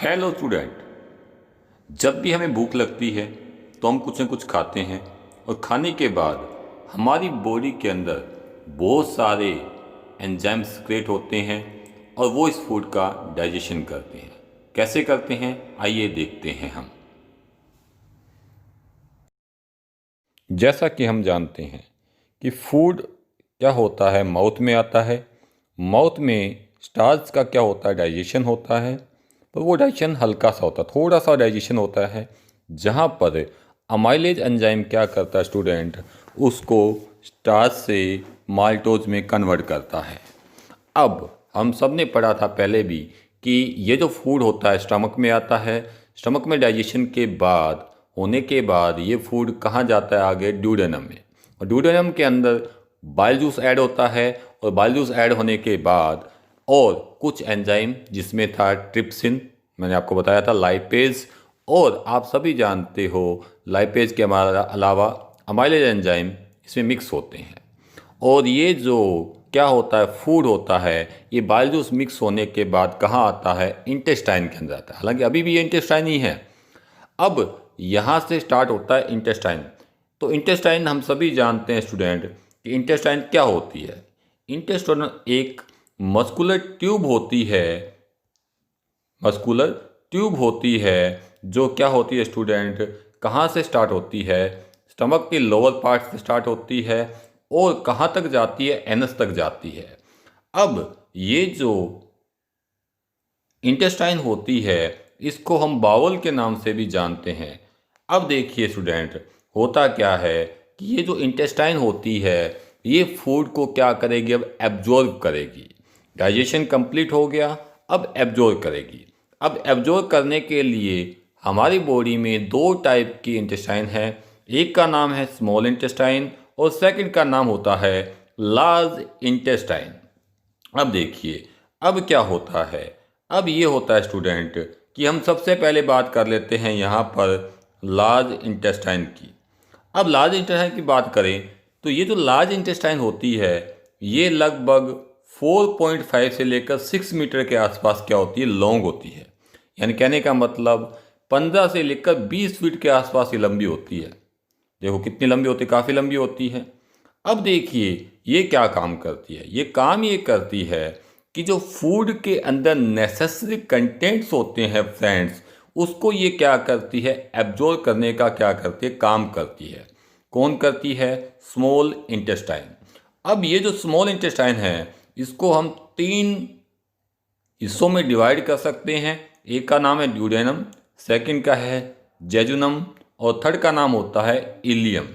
Hello student. जब भी हमें भूख लगती है तो हम कुछ न कुछ खाते हैं और खाने के बाद हमारी बॉडी के अंदर बहुत सारे एंजाइम्स क्रिएट होते हैं और वो इस फूड का डाइजेशन करते हैं। कैसे करते हैं आइए देखते हैं हम। जैसा कि हम जानते हैं कि फूड क्या होता है, माउथ में आता है। माउथ में स्टार्च का क्या होता है, डाइजेशन होता है। पर वो डाइजेशन हल्का सा होता है, थोड़ा सा डाइजेशन होता है, जहाँ पर अमाइलेज एंजाइम क्या करता है स्टूडेंट, उसको स्टार्च से माल्टोज में कन्वर्ट करता है। अब हम सब ने पढ़ा था पहले भी कि ये जो फूड होता है स्टमक में आता है। स्टमक में डाइजेशन के बाद होने के बाद ये फूड कहाँ जाता है, आगे ड्यूडेनम में। और ड्यूडेनम के अंदर बाइल जूस ऐड होता है और बाइल जूस ऐड होने के बाद और कुछ एंजाइम जिसमें था ट्रिप्सिन, मैंने आपको बताया था, लाइपेज, और आप सभी जानते हो लाइपेज के अलावा अमाइलेज एंजाइम इसमें मिक्स होते हैं। और ये जो क्या होता है फूड होता है, ये बाइल जूस मिक्स होने के बाद कहाँ आता है, इंटेस्टाइन के अंदर आता है। हालांकि अभी भी ये इंटेस्टाइन ही है। अब यहाँ से स्टार्ट होता है इंटेस्टाइन। तो इंटेस्टाइन हम सभी जानते हैं स्टूडेंट कि इंटेस्टाइन क्या होती है। इंटेस्टाइन एक मस्कुलर ट्यूब होती है, मस्कुलर ट्यूब होती है, जो क्या होती है स्टूडेंट, कहाँ से स्टार्ट होती है, स्टमक के लोअर पार्ट से स्टार्ट होती है और कहाँ तक जाती है, एनस तक जाती है। अब ये जो इंटेस्टाइन होती है इसको हम बावल के नाम से भी जानते हैं। अब देखिए स्टूडेंट, होता क्या है कि ये जो इंटेस्टाइन होती है ये फूड को क्या करेगी, अब एब्जॉर्ब करेगी। डाइजेशन कंप्लीट हो गया, अब एब्जॉर्ब करेगी। अब एब्जॉर्ब करने के लिए हमारी बॉडी में दो टाइप की इंटेस्टाइन है। एक का नाम है स्मॉल इंटेस्टाइन और सेकंड का नाम होता है लार्ज इंटेस्टाइन। अब देखिए अब क्या होता है, अब ये होता है स्टूडेंट कि हम सबसे पहले बात कर लेते हैं यहाँ पर लार्ज इंटेस्टाइन की। अब लार्ज इंटेस्टाइन की बात करें तो ये जो लार्ज इंटेस्टाइन होती है ये लगभग 4.5 से लेकर 6 मीटर के आसपास क्या होती है, लॉन्ग होती है। यानी कहने का मतलब 15 से लेकर 20 फीट के आसपास ये लंबी होती है। देखो कितनी लंबी होती है, काफ़ी लंबी होती है। अब देखिए ये क्या काम करती है, ये काम ये करती है कि जो फूड के अंदर नेसेसरी कंटेंट्स होते हैं फ्रेंड्स, उसको ये क्या करती है, एब्जॉर्ब करने का क्या करती है, काम करती है। कौन करती है, स्मॉल इंटेस्टाइन। अब ये जो स्मॉल इंटेस्टाइन है इसको हम 3 हिस्सों में डिवाइड कर सकते हैं। एक का नाम है ड्यूडेनम, सेकंड का है जेजुनम और थर्ड का नाम होता है इलियम।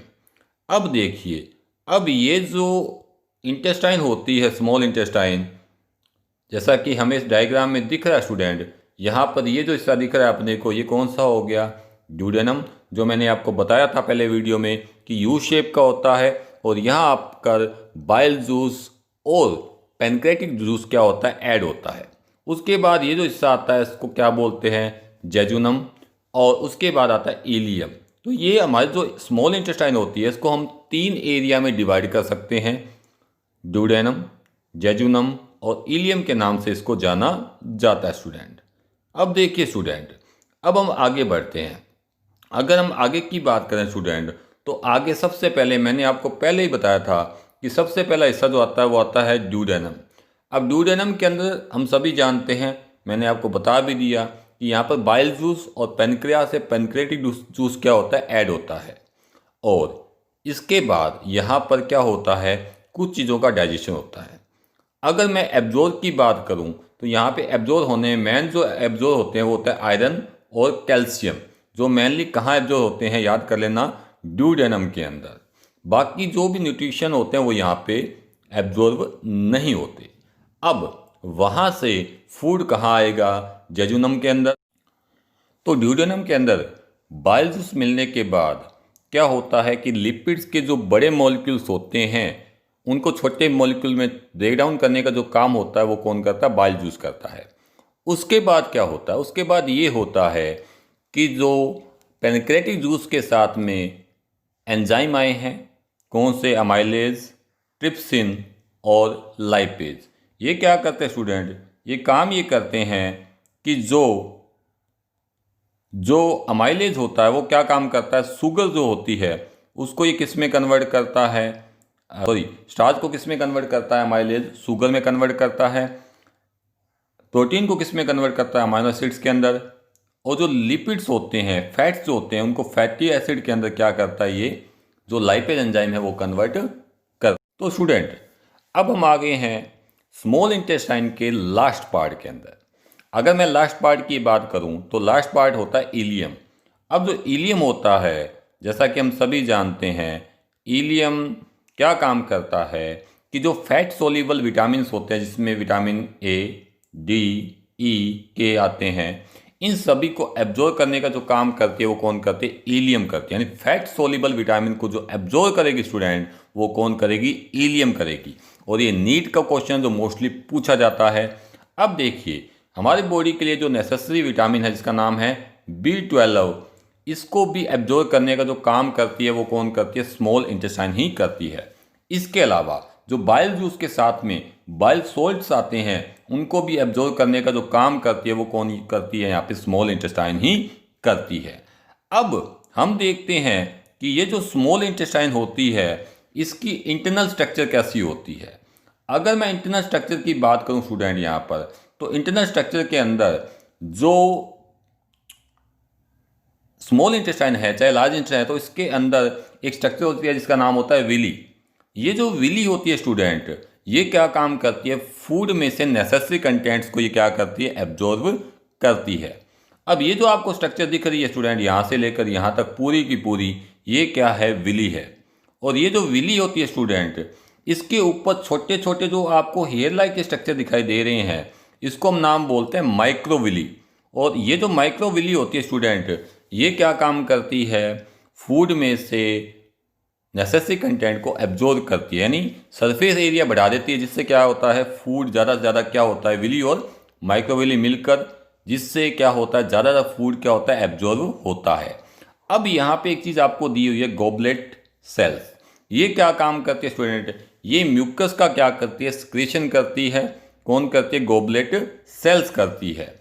अब देखिए अब ये जो इंटेस्टाइन होती है स्मॉल इंटेस्टाइन, जैसा कि हमें इस डायग्राम में दिख रहा है स्टूडेंट, यहाँ पर ये जो हिस्सा दिख रहा है अपने को, ये कौन सा हो गया, ड्यूडेनम, जो मैंने आपको बताया था पहले वीडियो में कि यू शेप का होता है। और यहाँ आपकर बाइल जूस और पैनक्रेटिक जूस क्या होता है, ऐड होता है। उसके बाद ये जो हिस्सा आता है इसको क्या बोलते हैं, जेजुनम, और उसके बाद आता है इलियम। तो ये हमारी जो स्मॉल इंटेस्टाइन होती है इसको हम 3 एरिया में डिवाइड कर सकते हैं, ड्यूडेनम, जेजुनम और इलियम के नाम से इसको जाना जाता है स्टूडेंट। अब देखिए स्टूडेंट, अब हम आगे बढ़ते हैं। अगर हम आगे की बात करें स्टूडेंट, तो आगे सबसे पहले मैंने आपको पहले ही बताया था कि सबसे पहला हिस्सा जो आता है वो आता है ड्यूडेनम। अब ड्यूडेनम के अंदर हम सभी जानते हैं, मैंने आपको बता भी दिया कि यहाँ पर बाइल जूस और पेनक्रिया से पेनक्रेटिक जूस क्या होता है, ऐड होता है। और इसके बाद यहाँ पर क्या होता है, कुछ चीज़ों का डाइजेशन होता है। अगर मैं एब्जॉर्ब की बात करूं तो यहाँ पे एब्जॉर्ब होने मेन जो एब्जॉर्ब होते हैं वो होता है आयरन और कैल्शियम, जो मेनली कहाँ एब्जॉर्ब होते हैं, याद कर लेना, ड्यूडेनम के अंदर। बाकी जो भी न्यूट्रिशन होते हैं वो यहाँ पे एब्जॉर्ब नहीं होते। अब वहाँ से फूड कहाँ आएगा, जेजुनम के अंदर। तो ड्यूडेनम के अंदर बाइल जूस मिलने के बाद क्या होता है कि लिपिड्स के जो बड़े मॉलिक्यूल्स होते हैं उनको छोटे मॉलिक्यूल में ब्रेक डाउन करने का जो काम होता है वो कौन करता है, बाइल जूस करता है। उसके बाद क्या होता है, उसके बाद ये होता है कि जो पेनक्रेटिक जूस के साथ में एंजाइम आए हैं, कौन से, अमाइलेज, ट्रिप्सिन और लाइपेज, ये क्या करते हैं स्टूडेंट, ये काम ये करते हैं कि जो जो अमाइलेज होता है वो क्या काम करता है, शुगर जो होती है उसको ये किस में कन्वर्ट करता है, सॉरी स्टार्च को किस में कन्वर्ट करता है, अमाइलेज शुगर में कन्वर्ट करता है। प्रोटीन को किस में कन्वर्ट करता है, अमाइनो एसिड्स के अंदर। और जो लिपिड्स होते हैं, फैट्स जो होते हैं, उनको फैटी एसिड के अंदर क्या करता है, ये जो लाइपेज एंजाइम है वो कन्वर्ट कर। तो स्टूडेंट अब हम आ गए हैं स्मॉल इंटेस्टाइन के लास्ट पार्ट के अंदर। अगर मैं लास्ट पार्ट की बात करूं तो लास्ट पार्ट होता है इलियम। अब जो इलियम होता है, जैसा कि हम सभी जानते हैं, इलियम क्या काम करता है कि जो फैट सोल्यूबल विटामिन होते हैं, जिसमें विटामिन ए, डी, ई, के आते हैं, इन सभी को एब्जॉर्ब करने का जो काम करती है वो कौन करती है, इलियम करती है। यानी फैट सोल्यूबल विटामिन को जो एब्जॉर्ब करेगी स्टूडेंट, वो कौन करेगी, इलियम करेगी। और ये नीट का क्वेश्चन जो मोस्टली पूछा जाता है। अब देखिए हमारी बॉडी के लिए जो नेसेसरी विटामिन है जिसका नाम है B12, इसको भी एब्जॉर्ब करने का जो काम करती है वो कौन करती है, स्मॉल इंटेस्टाइन ही करती है। इसके अलावा जो बाइल जूस के साथ में बाइल सोल्ट्स आते हैं, उनको भी एब्जॉर्ब करने का जो काम करती है वो कौन करती है, यहाँ पे स्मॉल इंटेस्टाइन ही करती है। अब हम देखते हैं कि ये जो स्मॉल इंटेस्टाइन होती है इसकी इंटरनल स्ट्रक्चर कैसी होती है। अगर मैं इंटरनल स्ट्रक्चर की बात करूं स्टूडेंट यहाँ पर, तो इंटरनल स्ट्रक्चर के अंदर जो स्मॉल इंटेस्टाइन है चाहे लार्ज इंटेस्टाइन है, तो इसके अंदर एक स्ट्रक्चर होती है जिसका नाम होता है विली। ये जो विली होती है स्टूडेंट, ये क्या काम करती है, फूड में से नेसेसरी कंटेंट्स को ये क्या करती है, एब्जॉर्ब करती है। अब ये जो आपको स्ट्रक्चर दिख रही है स्टूडेंट, यहाँ से लेकर यहाँ तक पूरी की पूरी ये क्या है, विली है। और ये जो विली होती है स्टूडेंट, इसके ऊपर छोटे छोटे जो आपको हेयर लाइक के स्ट्रक्चर दिखाई दे रहे हैं, इसको हम नाम बोलते हैं माइक्रोविली। और ये जो माइक्रोविली होती है स्टूडेंट, ये क्या काम करती है, फूड में से नेसेसरी कंटेंट को एब्जॉर्ब करती है, यानी सरफेस एरिया बढ़ा देती है, जिससे क्या होता है, फूड ज़्यादा से ज़्यादा क्या होता है, विली और माइक्रोविली मिलकर, जिससे क्या होता है, ज़्यादा फूड क्या होता है, एब्जॉर्ब होता है। अब यहाँ पे एक चीज़ आपको दी हुई है, गोबलेट सेल्स। ये क्या काम करती है स्टूडेंट, ये म्यूकस का क्या करती है, सिक्रीशन करती है। कौन करती है, गोबलेट सेल्स करती है।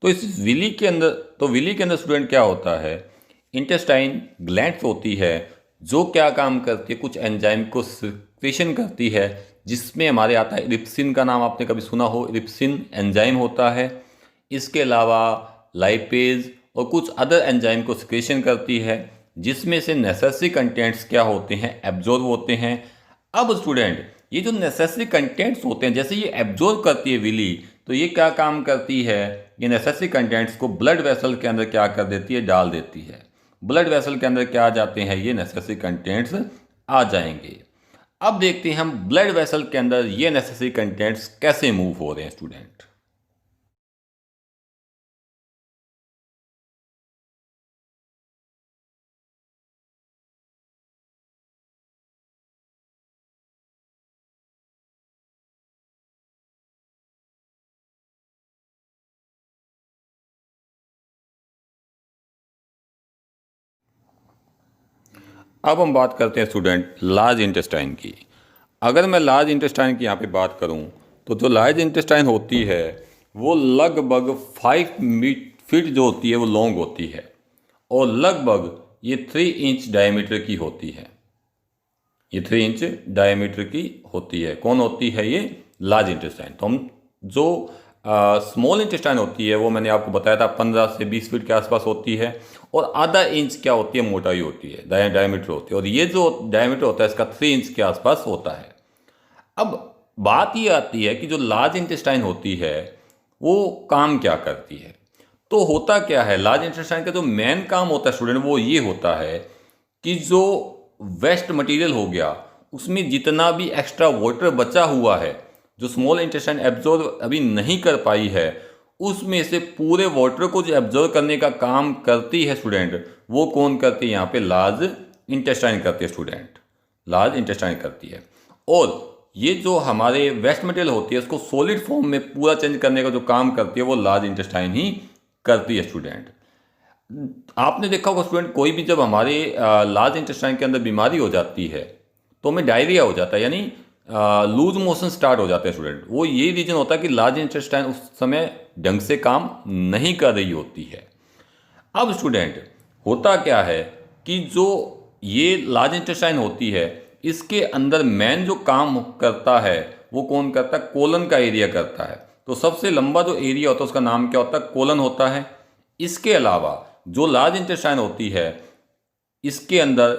तो इस विली के अंदर, तो विली के अंदर स्टूडेंट क्या होता है, इंटेस्टाइन ग्लैंड्स होती है जो क्या काम करती है, कुछ एंजाइम को सिक्रीशन करती है, जिसमें हमारे आता है रिप्सिन का नाम आपने कभी सुना हो, रिप्सिन एंजाइम होता है। इसके अलावा लाइपेज और कुछ अदर एंजाइम को सिक्रीशन करती है, जिसमें से नेसेसरी कंटेंट्स क्या होते हैं, एब्जॉर्ब होते हैं। अब स्टूडेंट ये जो नेसेसरी कंटेंट्स होते हैं, जैसे ये एब्जॉर्ब करती है विली, तो ये क्या काम करती है, ये नेसेसरी कंटेंट्स को ब्लड वेसल के अंदर क्या कर देती है, डाल देती है। ब्लड वेसल के अंदर क्या आ जाते हैं, ये नेसेसरी कंटेंट्स आ जाएंगे। अब देखते हैं हम ब्लड वेसल के अंदर ये नेसेसरी कंटेंट्स कैसे मूव हो रहे हैं स्टूडेंट। अब हम बात करते हैं स्टूडेंट लार्ज इंटेस्टाइन की। अगर मैं लार्ज इंटेस्टाइन की यहाँ पे बात करूँ, तो जो लार्ज इंटेस्टाइन होती है वो लगभग 5 फीट जो होती है वो लॉन्ग होती है, और लगभग ये 3 इंच डायमीटर की होती है। ये 3 इंच डायमीटर की होती है। कौन होती है, ये लार्ज इंटेस्टाइन। तो हम जो स्मॉल इंटेस्टाइन होती है वो मैंने आपको बताया था 15 से 20 फीट के आसपास होती है, और आधा इंच क्या होती है, मोटाई होती है, डायमीटर होती है। और ये जो डायमीटर होता है इसका 3 इंच के आसपास होता है। अब बात ये आती है कि जो लार्ज इंटेस्टाइन होती है वो काम क्या करती है। तो होता क्या है, लार्ज इंटेस्टाइन का जो मेन काम होता है स्टूडेंट, वो ये होता है कि जो वेस्ट मटेरियल हो गया, उसमें जितना भी एक्स्ट्रा वाटर बचा हुआ है, जो स्मॉल इंटेस्टाइन एब्जॉर्ब अभी नहीं कर पाई है, उसमें से पूरे वाटर को जो एब्जॉर्ब करने का काम करती है स्टूडेंट, वो कौन करती है, यहाँ पे लार्ज इंटेस्टाइन करती है स्टूडेंट, लार्ज इंटेस्टाइन करती है। और ये जो हमारे वेस्ट मटेरियल होती है उसको सॉलिड फॉर्म में पूरा चेंज करने का जो काम करती है वो लार्ज इंटेस्टाइन ही करती है स्टूडेंट। आपने देखा होगा स्टूडेंट, कोई भी जब हमारे लार्ज इंटेस्टाइन के अंदर बीमारी हो जाती है तो हमें डायरिया हो जाता है, यानी लूज मोशन स्टार्ट हो जाते हैं स्टूडेंट। वो ये रीजन होता है कि लार्ज इंटेस्टाइन उस समय ढंग से काम नहीं कर रही होती है। अब स्टूडेंट होता क्या है कि जो ये लार्ज इंटेस्टाइन होती है, इसके अंदर मेन जो काम करता है वो कौन करता है? कोलन का एरिया करता है। तो सबसे लंबा जो एरिया होता है उसका नाम क्या होता है? कोलन होता है। इसके अलावा जो लार्ज इंटेस्टाइन होती है इसके अंदर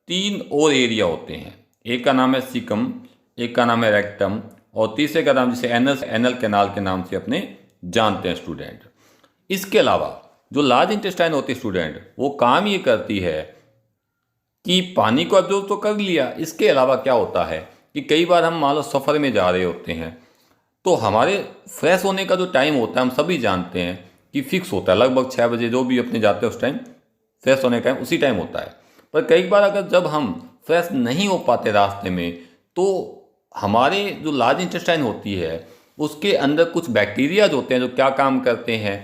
3 और एरिया होते हैं। एक का नाम है सीकम, एक का नाम है रेक्टम और तीसरे का नाम जिसे एनल कैनाल के नाम से अपने जानते हैं स्टूडेंट। इसके अलावा जो लार्ज इंटेस्टाइन होती है स्टूडेंट, वो काम ये करती है कि पानी को अब्जॉर्ब तो कर लिया, इसके अलावा क्या होता है कि कई बार हम मान लो सफ़र में जा रहे होते हैं तो हमारे फ्रेश होने का जो टाइम होता है हम सभी जानते हैं कि फिक्स होता है, लगभग 6 बजे जो भी अपने जाते हैं उस टाइम फ्रेश होने का टाइम उसी टाइम होता है। पर कई बार अगर जब हम फ्रेश नहीं हो पाते रास्ते में तो हमारे जो लार्ज इंटेस्टाइन होती है उसके अंदर कुछ बैक्टीरियाज होते हैं जो क्या काम करते हैं?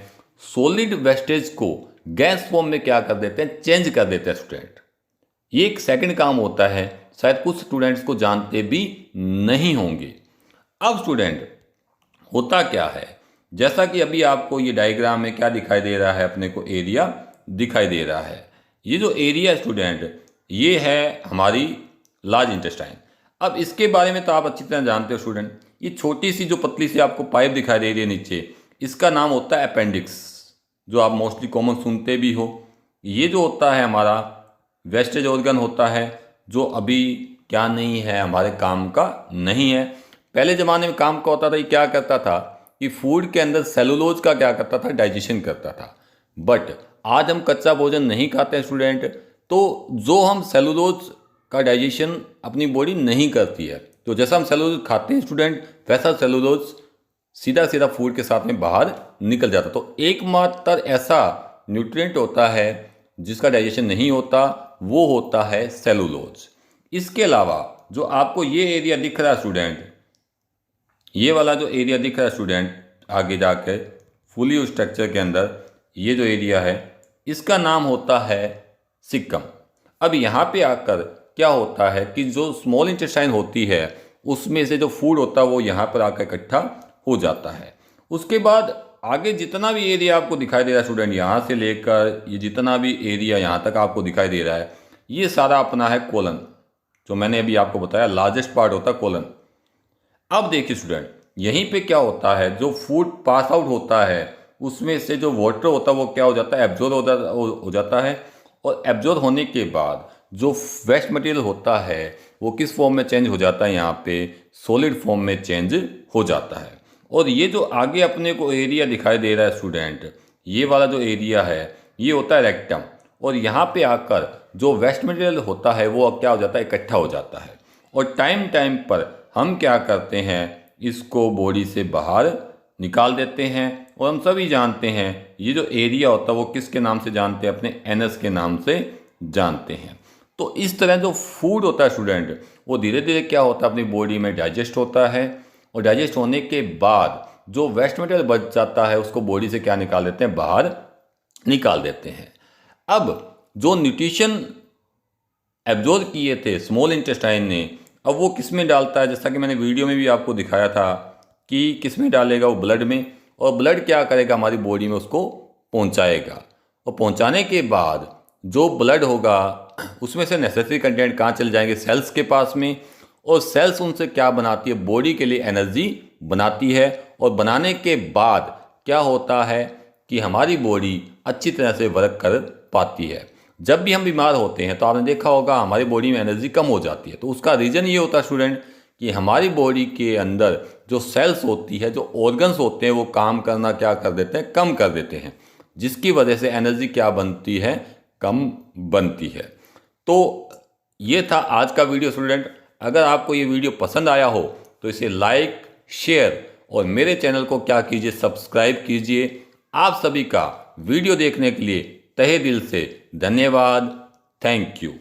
सॉलिड वेस्टेज को गैस फॉर्म में क्या कर देते हैं? चेंज कर देते हैं स्टूडेंट। ये एक सेकंड काम होता है, शायद कुछ स्टूडेंट्स को जानते भी नहीं होंगे। अब स्टूडेंट होता क्या है, जैसा कि अभी आपको ये डायग्राम में क्या दिखाई दे रहा है? अपने को एरिया दिखाई दे रहा है। ये जो एरिया स्टूडेंट ये है हमारी लार्ज इंटेस्टाइन। अब इसके बारे में तो आप अच्छी तरह जानते हो स्टूडेंट, ये छोटी सी जो पतली सी आपको पाइप दिखाई दे रही है नीचे, इसका नाम होता है अपेंडिक्स, जो आप मोस्टली कॉमन सुनते भी हो। ये जो होता है हमारा वेस्टेज ऑर्गन होता है जो अभी क्या नहीं है, हमारे काम का नहीं है। पहले ज़माने में काम का होता था, ये क्या करता था कि फूड के अंदर सेलुलोज का क्या करता था? डाइजेशन करता था। बट आज हम कच्चा भोजन नहीं खाते हैं स्टूडेंट, तो जो हम सेलुलोज का डाइजेशन अपनी बॉडी नहीं करती है, तो जैसा हम सेलुलोज खाते हैं स्टूडेंट वैसा सेलुलोज सीधा सीधा फूड के साथ में बाहर निकल जाता। तो एकमात्र ऐसा न्यूट्रिएंट होता है जिसका डाइजेशन नहीं होता, वो होता है सेलुलोज। इसके अलावा जो आपको ये एरिया दिख रहा है स्टूडेंट, ये वाला जो एरिया दिख रहा है स्टूडेंट आगे जाकर फुली स्ट्रक्चर के अंदर ये जो एरिया है इसका नाम होता है सिक्कम। अब यहाँ पे आकर क्या होता है कि जो स्मॉल इंटेस्टाइन होती है उसमें से जो फूड होता है वो यहाँ पर आकर इकट्ठा हो जाता है। उसके बाद आगे जितना भी एरिया आपको दिखाई दे रहा है स्टूडेंट, यहाँ से लेकर ये जितना भी एरिया यहाँ तक आपको दिखाई दे रहा है, ये सारा अपना है कोलन, जो मैंने अभी आपको बताया लार्जेस्ट पार्ट होता है कोलन। अब देखिए स्टूडेंट, यहीं पे क्या होता है, जो फूड पास आउट होता है उसमें से जो वाटर होता है वो क्या हो जाता है? एब्जॉर्ब हो जाता है। और एब्जॉर्ब होने के बाद जो वेस्ट मटेरियल होता है वो किस फॉर्म में चेंज हो जाता है? यहाँ पे सॉलिड फॉर्म में चेंज हो जाता है। और ये जो आगे अपने को एरिया दिखाई दे रहा है स्टूडेंट, ये वाला जो एरिया है ये होता है रेक्टम। और यहाँ पे आकर जो वेस्ट मटेरियल होता है वो क्या हो जाता है? इकट्ठा हो जाता है। और टाइम टाइम पर हम क्या करते हैं? इसको बॉडी से बाहर निकाल देते हैं। और हम सभी जानते हैं ये जो एरिया होता है वो किसके नाम से जानते हैं? अपने एनस के नाम से जानते हैं। तो इस तरह जो फूड होता है स्टूडेंट वो धीरे धीरे क्या होता है? अपनी बॉडी में डाइजेस्ट होता है। और डाइजेस्ट होने के बाद जो वेस्ट मटेरियल बच जाता है उसको बॉडी से क्या निकाल देते हैं? बाहर निकाल देते हैं। अब जो न्यूट्रिशन एब्जॉर्ब किए थे स्मॉल इंटेस्टाइन ने, अब वो किस में डालता है? जैसा कि मैंने वीडियो में भी आपको दिखाया था कि किस में डालेगा, वो ब्लड में। और ब्लड क्या करेगा? हमारी बॉडी में उसको पहुंचाएगा। और पहुंचाने के बाद जो ब्लड होगा उसमें से नेसेसरी कंटेंट कहाँ चले जाएंगे? सेल्स के पास में। और सेल्स उनसे क्या बनाती है? बॉडी के लिए एनर्जी बनाती है। और बनाने के बाद क्या होता है कि हमारी बॉडी अच्छी तरह से वर्क कर पाती है। जब भी हम बीमार होते हैं तो आपने देखा होगा हमारी बॉडी में एनर्जी कम हो जाती है। तो उसका रीज़न ये होता है स्टूडेंट कि हमारी बॉडी के अंदर जो सेल्स होती है, जो ऑर्गन्स होते हैं, वो काम करना क्या कर देते हैं? कम कर देते हैं, जिसकी वजह से एनर्जी क्या बनती है? कम बनती है। तो ये था आज का वीडियो स्टूडेंट। अगर आपको ये वीडियो पसंद आया हो तो इसे लाइक, शेयर और मेरे चैनल को क्या कीजिए? सब्सक्राइब कीजिए। आप सभी का वीडियो देखने के लिए तहे दिल से धन्यवाद। Thank you.